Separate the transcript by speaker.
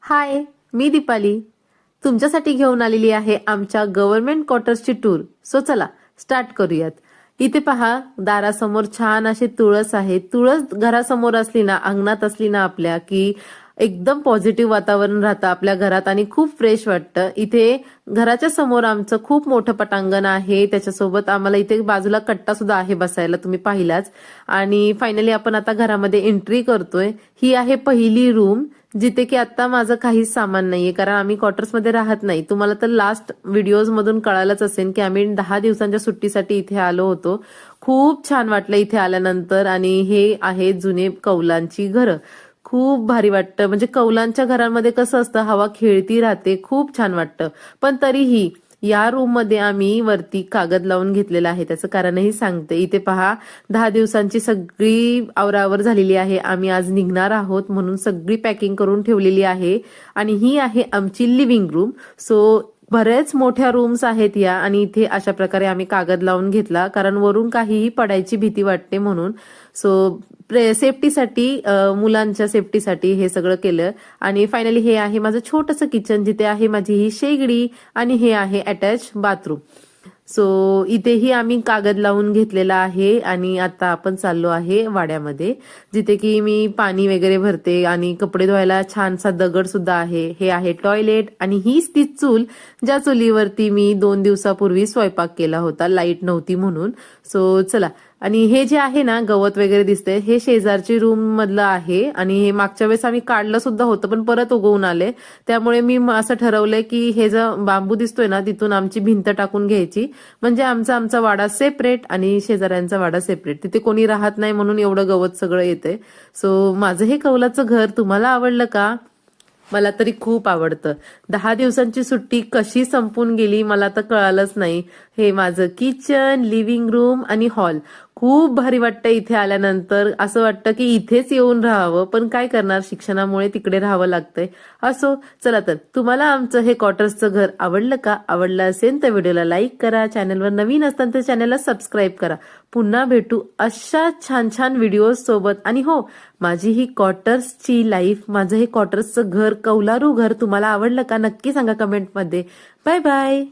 Speaker 1: हाय, मी दीपाली तुमच्यासाठी घेऊन आलेली आहे आमच्या गव्हर्नमेंट क्वार्टर्सची टूर. सो चला स्टार्ट करूयात. इथे पहा, दारासमोर छान असे तुळस आहे. तुळस घरासमोर असली ना, अंगणात असली ना आपल्या, की एकदम पॉझिटिव्ह वातावरण राहतं आपल्या घरात आणि खूप फ्रेश वाटतं. इथे घराच्या समोर आमचं खूप मोठं पटांगण आहे. त्याच्यासोबत आम्हाला इथे बाजूला कट्टा सुद्धा आहे बसायला, तुम्ही पाहिलाच. आणि फायनली आपण आता घरामध्ये एंट्री करतोय. ही आहे पहिली रूम, जिथे की आता माझं काहीच सामान नाहीये, कारण आम्ही क्वार्टर्समध्ये राहत नाही. तुम्हाला तर लास्ट व्हिडिओज मधून कळालंच असेल की आम्ही 10 दिवसांच्या सुट्टीसाठी इथे आलो होतो. खूप छान वाटलं इथे आल्यानंतर. आणि हे आहे जुने कौलांची घरं. खूप भारी वाटतं, म्हणजे कौलांच्या घरांमध्ये कसं असतं, हवा खेळती राहते, खूप छान वाटतं. पण तरीही या रूम मध्ये आम्ही वरती कागद लावून घेतलेला आहे. त्याचं कारणही सांगते. इथे पहा, 10 दिवसांची सगळी आवरावर झालेली आहे. आम्ही आज निघणार आहोत म्हणून सगळी पॅकिंग करून ठेवलेली आहे. आणि ही आहे आमची लिव्हिंग रूम. सो बरेच मोठ्या रूम्स आहेत या, आणि इथे अशा प्रकारे आम्ही कागद लावून घेतला, कारण वरून काहीही पडायची भीती वाटते म्हणून. सो सेफ्टीसाठी, मुलांच्या सेफ्टीसाठी हे सगळं केलं. आणि फायनली हे आहे माझं छोटंसं किचन, जिथे आहे माझी ही शेगडी, आणि हे आहे अटॅच बाथरूम. सो इथेही आम्ही कागद लावून घेतलेला आहे. आणि आता आपण चाललो आहे वाड्यामध्ये, जिथे की मी पाणी वगैरे भरते. आणि कपडे धुवायला छानसा दगड सुद्धा आहे. हे आहे टॉयलेट, आणि हीच ती चूल, ज्या चुलीवरती मी 2 दिवसापूर्वी स्वयंपाक केला होता, लाईट नव्हती म्हणून. सो चला. आणि हे जे आहे ना, गवत वगैरे दिसते, हे शेजारची रूम मधलं आहे. आणि हे मागच्या वेळेस आम्ही काढलं सुद्धा होतं, पण परत उगवून आले. त्यामुळे मी असं ठरवलंय की हे जो बांबू दिसतोय ना, तिथून आमची भिंत टाकून घ्यायची, म्हणजे आमचा वाडा सेपरेट आणि शेजाऱ्यांचा वाडा सेपरेट. तिथे कोणी राहत नाही म्हणून एवढं गवत सगळं येते. सो माझं हे कौलाचं घर तुम्हाला आवडलं का? मला तरी खूप आवडतं. 10 दिवसांची सुट्टी कशी संपून गेली मला तर कळालंच नाही. हे माझं किचन, लिव्हिंग रूम आणि हॉल. खूप भारी वाटतं इथे आल्यानंतर. असं वाटतं की इथेच येऊन राहावं, पण काय करणार, शिक्षणामुळे तिकडे राहावं लागतंय. असो, चला तर, तुम्हाला आमचं हे क्वार्टर्सचं घर आवडलं का? आवडलं असेल तर व्हिडिओला लाईक करा. चॅनलवर नवीन असताना तर चॅनलला सबस्क्राईब करा. पुन्हा भेटू अशा छान छान व्हिडिओज सोबत. आणि हो, माझी ही क्वार्टर्सची लाईफ, माझं हे क्वार्टर्सचं घर, कौलारू घर तुम्हाला आवडलं का? नक्की सांगा कमेंटमध्ये. Bye bye.